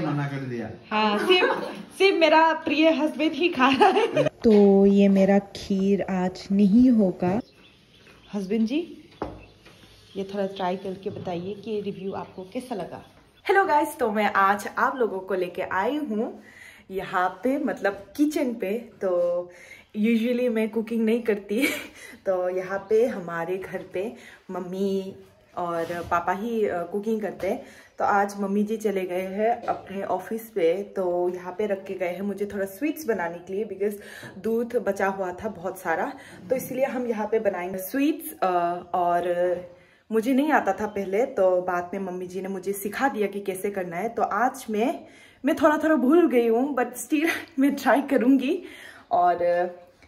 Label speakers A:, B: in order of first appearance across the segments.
A: मना कर दिया।
B: हाँ, सिर्फ मेरा प्रिय हस्बैंड ही खा रहा है। तो ये मेरा खीर आज नहीं होगा। हस्बैंड जी, ये थोड़ा ट्राई करके बताइए कि रिव्यू आपको कैसा लगा। हेलो गाइस, तो मैं आज आप लोगों को लेके आई हूँ यहाँ पे, मतलब किचन पे। तो यूजुअली मैं कुकिंग नहीं करती तो यहाँ पे हमारे घर पे मम्मी और पापा ही कुकिंग करते हैं। तो आज मम्मी जी चले गए हैं अपने ऑफिस पे, तो यहाँ पे रख के गए हैं मुझे थोड़ा स्वीट्स बनाने के लिए, बिकॉज दूध बचा हुआ था बहुत सारा, तो इसलिए हम यहाँ पे बनाएंगे स्वीट्स। और मुझे नहीं आता था पहले, तो बाद में मम्मी जी ने मुझे सिखा दिया कि कैसे करना है। तो आज मैं थोड़ा भूल गई हूँ, बट स्टिल मैं ट्राई करूँगी। और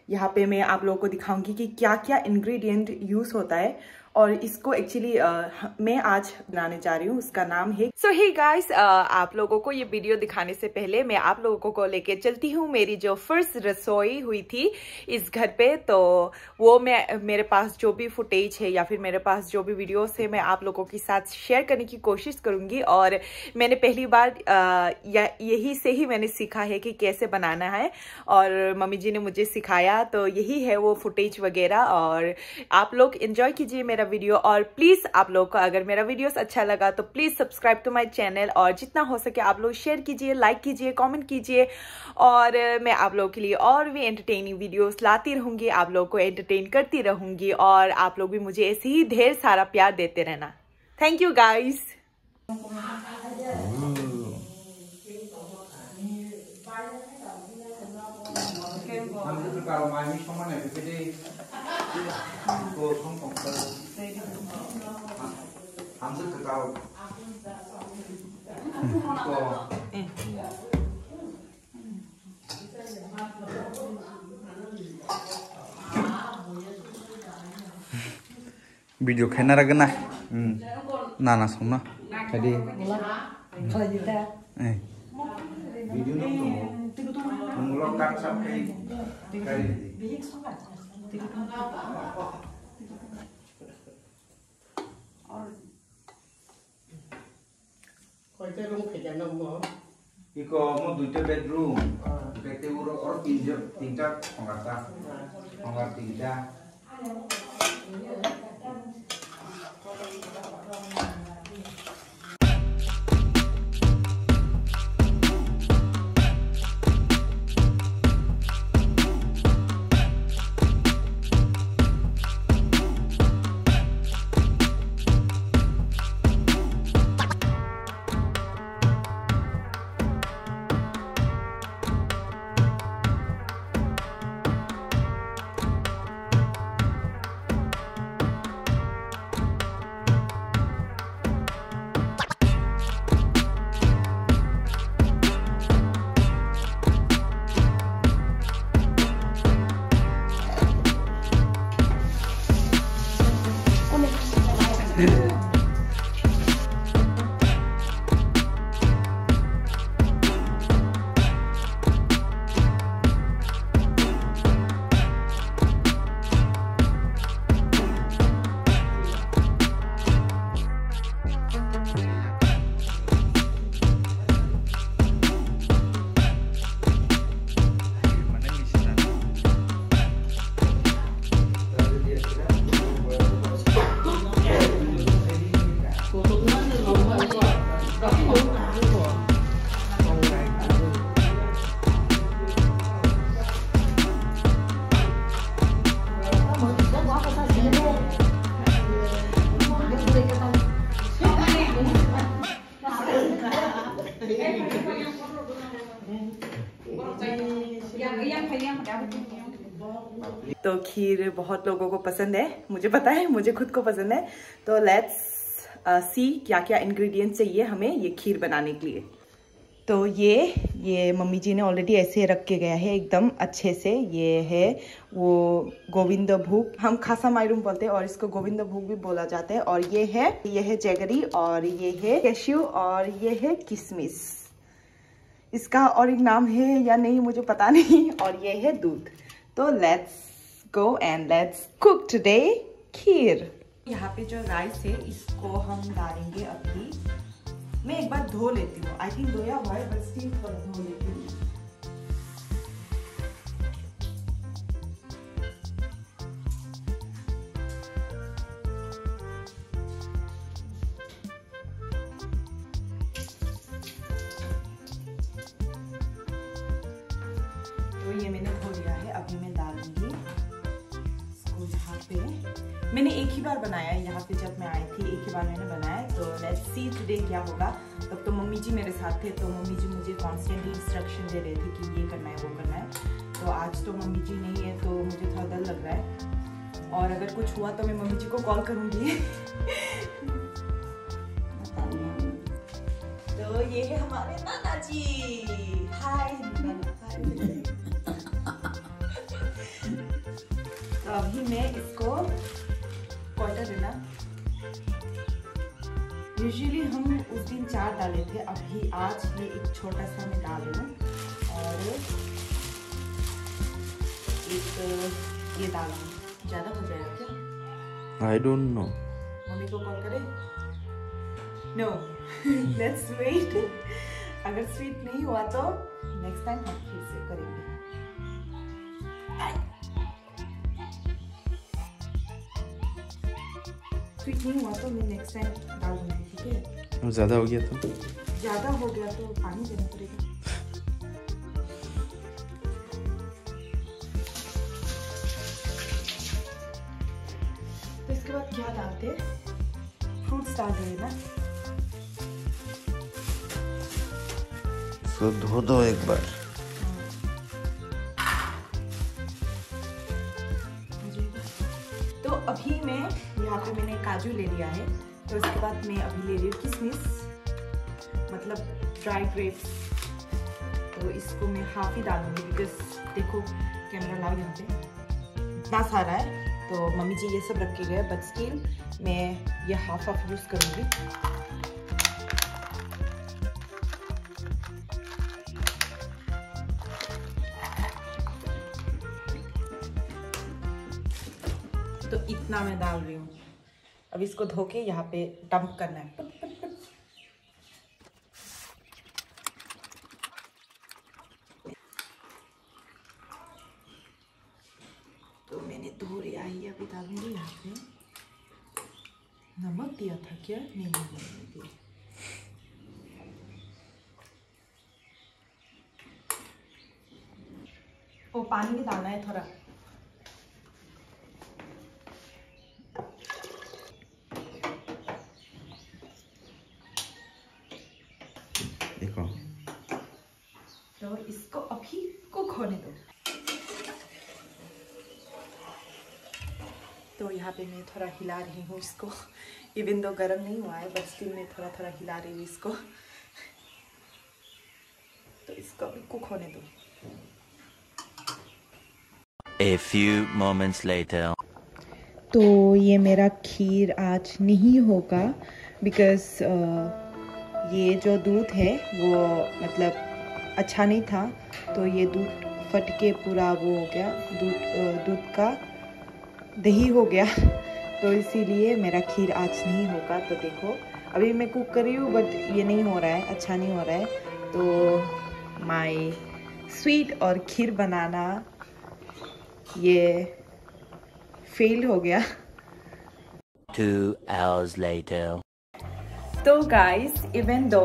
B: यहाँ पे मैं आप लोगों को दिखाऊंगी कि क्या क्या इंग्रेडिएंट यूज़ होता है, और इसको एक्चुअली मैं आज बनाने जा रही हूँ। उसका नाम है सो हे गाइस, आप लोगों को ये वीडियो दिखाने से पहले मैं आप लोगों को लेके चलती हूँ मेरी जो फर्स्ट रसोई हुई थी इस घर पे। तो वो मेरे पास जो भी फुटेज है या फिर मेरे पास जो भी वीडियोस है मैं आप लोगों के साथ शेयर करने की कोशिश करूँगी। और मैंने पहली बार यही से ही मैंने सीखा है कि कैसे बनाना है, और मम्मी जी ने मुझे सिखाया। तो यही है वो फुटेज वगैरह, और आप लोग एंजॉय कीजिए मेरा वीडियो। और प्लीज आप लोग को अगर मेरा वीडियोस अच्छा लगा तो please subscribe to my channel, और जितना हो सके आप लोग शेयर कीजिए, लाइक कीजिए, कमेंट कीजिए। और मैं आप लोगों के लिए और भी एंटरटेनिंग वीडियोस लाती रहूंगी, आप लोग को एंटरटेन करती रहूंगी, और आप लोग भी मुझे ऐसे ही ढेर सारा प्यार देते रहना। Thank you guys.
A: वीडियो खेना रगना नाना सोना tadi video itu mengelongkan sampai kali Iko mau 2 bedroom, PT or tingkat pengata 3.
B: तो खीर बहुत लोगों को पसंद है, मुझे पता है, मुझे खुद को पसंद है। तो लेट्स सी क्या क्या इंग्रेडिएंट्स चाहिए हमें ये खीर बनाने के लिए। तो ये मम्मी जी ने ऑलरेडी ऐसे रख के गया है एकदम अच्छे से। ये है वो गोविंद भोग, हम खासा मायरूम बोलते हैं और इसको गोविंद भोग भी बोला जाता है। और ये है जैगरी, और ये है कैश्यू, और ये है किशमिश। इसका और एक नाम है या नहीं मुझे पता नहीं। और ये है दूध। तो let's go and let's cook today kheer. यहाँ पे जो राइस है इसको हम डालेंगे अभी। मैं एक बार धो लेती हूँ, आई थिंक धोया हुआ है बस स्टिल धो लेती हूँ। तो ये मैंने धो लिया है, अभी मैं डालूंगी इसको यहाँ पे। मैंने एक ही बार बनाया है यहाँ पे, जब मैं आई थी एक ही बार मैंने बनाया। तो लेट्स सी टुडे क्या होगा। तब तो मम्मी जी मेरे साथ थे, तो मम्मी जी मुझे कॉन्स्टेंटली इंस्ट्रक्शन दे रहे थे कि ये करना है वो करना है। तो आज तो मम्मी जी नहीं है, तो मुझे थोड़ा डर लग रहा है। और अगर कुछ हुआ तो मैं मम्मी जी को कॉल करूँगी। तो ये है हमारे नाना जी। हाय नाना। तो अभी मैं इसको क्वार्टर देना, यूजुअली हम उस दिन 4 डाले थे, अभी आज ये एक छोटा सा मैं डाल रही हूँ और एक ये डाल दूँ। ज़्यादा हो जाएगा क्या?
C: I don't know.
B: मम्मी को कॉल करें? No, let's wait. अगर स्वीट नहीं हुआ तो नेक्स्ट टाइम हम फिर से करेंगे। स्वीट नहीं हुआ तो मैं नेक्स्ट टाइम डाल दूँगी, ठीक है?
C: ज़्यादा हो गया तो?
B: ज़्यादा हो गया तो पानी देना पड़ेगा। तो इसके बाद क्या डालते हैं? फ्रूट्स डाल देंगे ना।
C: इसको धो दो एक बार।
B: तो अभी मैं यहाँ पे मैंने काजू ले लिया है, तो इसके बाद मैं अभी ले रही हूँ किशमिश, मतलब ड्राई ग्रेप्स। तो इसको मैं हाफ ही डालूंगी, बिकॉज देखो कैमरा लाओ यहाँ पे इतना सारा है, तो मम्मी जी ये सब रख के गए, बट स्टिल मैं ये हाफ यूज़ करूँगी। तो इतना मैं डाल रही हूँ। अब इसको धो के यहाँ पे डंप करना है। तो मैंने धो लिया है, अभी डालूंगी यहाँ पे। नमक दिया था क्या? नहीं दिया। वो पानी भी डालना है थोड़ा।
C: देखो,
B: तो इसको अभी कुक होने दो। तो यहाँ पे मैं थोड़ा हिला रही हूँ इसको, इवन दो गर्म नहीं हुआ है, बट स्टिल मैं थोड़ा थोड़ा हिला रही हूँ इसको। तो इसको अभी कुक होने दो।
D: A few moments later.
B: तो ये मेरा खीर आज नहीं होगा, बिकॉज ये जो दूध है वो मतलब अच्छा नहीं था, तो ये दूध फट के पूरा वो हो गया, दूध का दही हो गया। तो इसीलिए मेरा खीर आज नहीं होगा। तो देखो अभी मैं कुक कर रही हूँ, बट ये नहीं हो रहा है, अच्छा नहीं हो रहा है। तो माय स्वीट और खीर बनाना ये फेल हो गया।
D: 2 hours later.
B: तो गाइस, इवन दो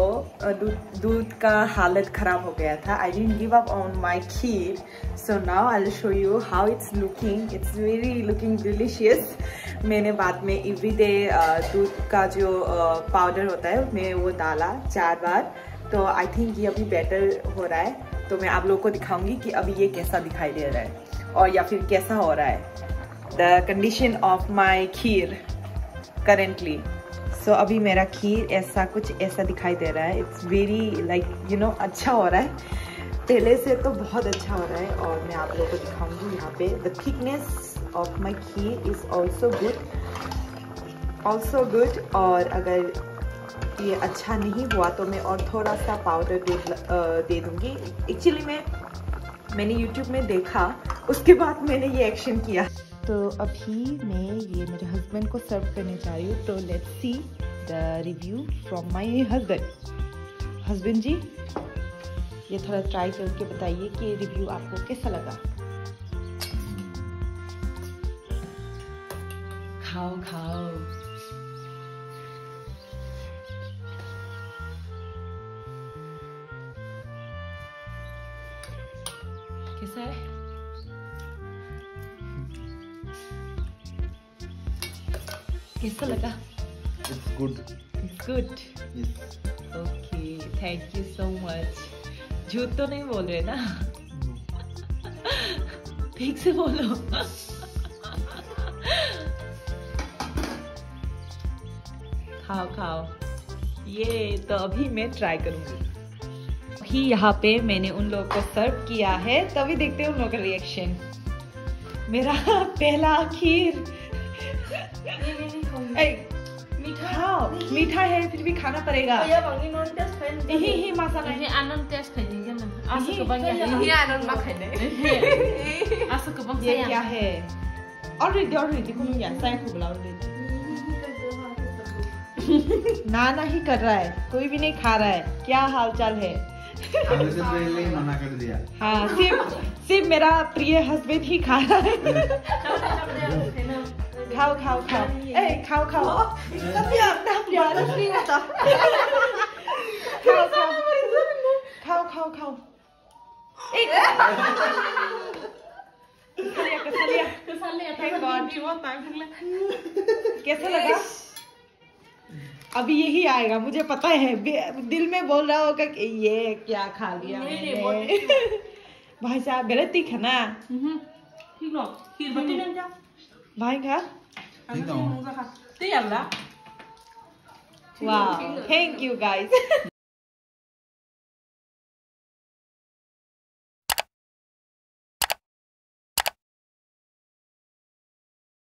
B: दूध का हालत ख़राब हो गया था, I didn't give up on my kheer. So now I will show you how it's looking. It's very looking delicious. मैंने बाद में एवरीडे दूध का जो पाउडर होता है मैं वो डाला 4 बार। तो आई थिंक ये अभी बेटर हो रहा है। तो मैं आप लोगों को दिखाऊंगी कि अभी ये कैसा दिखाई दे रहा है और या फिर कैसा हो रहा है the condition of my kheer currently. So अभी मेरा खीर ऐसा कुछ ऐसा दिखाई दे रहा है। It's very like you know अच्छा हो रहा है, पहले से तो बहुत अच्छा हो रहा है। और मैं आप लोगों को दिखाऊंगी यहाँ पे the thickness of my kheer is also good. और अगर ये अच्छा नहीं हुआ तो मैं और थोड़ा सा पाउडर दे दूँगी। एक्चुअली मैंने YouTube में देखा, उसके बाद मैंने ये एक्शन किया। तो अभी मैं ये मेरे हस्बैंड को सर्व करने जा रही हूँ, तो let's see the review from my husband. Husband ji, ये थोड़ा ट्राई करके बताइए कि रिव्यू आपको कैसा लगा। खाओ खाओ। कैसा है? कैसा लगा?
C: It's good.
B: Good.
C: Yes.
B: Okay, thank you so much. झूठ तो नहीं बोल रहे ना? ठीक से बोलो। खाओ खाओ। ये तो अभी मैं ट्राई करूंगी। अभी यहाँ पे मैंने उन लोगों को सर्व किया है, तभी देखते हैं उन लोगों का रिएक्शन। मेरा पहला खीर। खाओ, मीठा है फिर भी खाना पड़ेगा। यही मासा नहीं। ये क्या है? ऑलरेडी को ना नहीं कर रहा है, कोई भी नहीं खा रहा है। क्या हाल चाल है?
C: हमने से पहले ही मना कर दिया।
B: हाँ, सिर्फ मेरा प्रिय हस्बैंड ही खा रहा है। खाओ खाओ खाओ। खाओ खाओ। खाओ खाओ खाओ। कैसा लगा? अभी यही आएगा, मुझे पता है। दिल में बोल रहा होगा कि ये क्या खा लिया मैंने। भाई साहब गलत ही खाना। भाई खा।
C: ठीक है।
B: वाह, थैंक यू गाइस।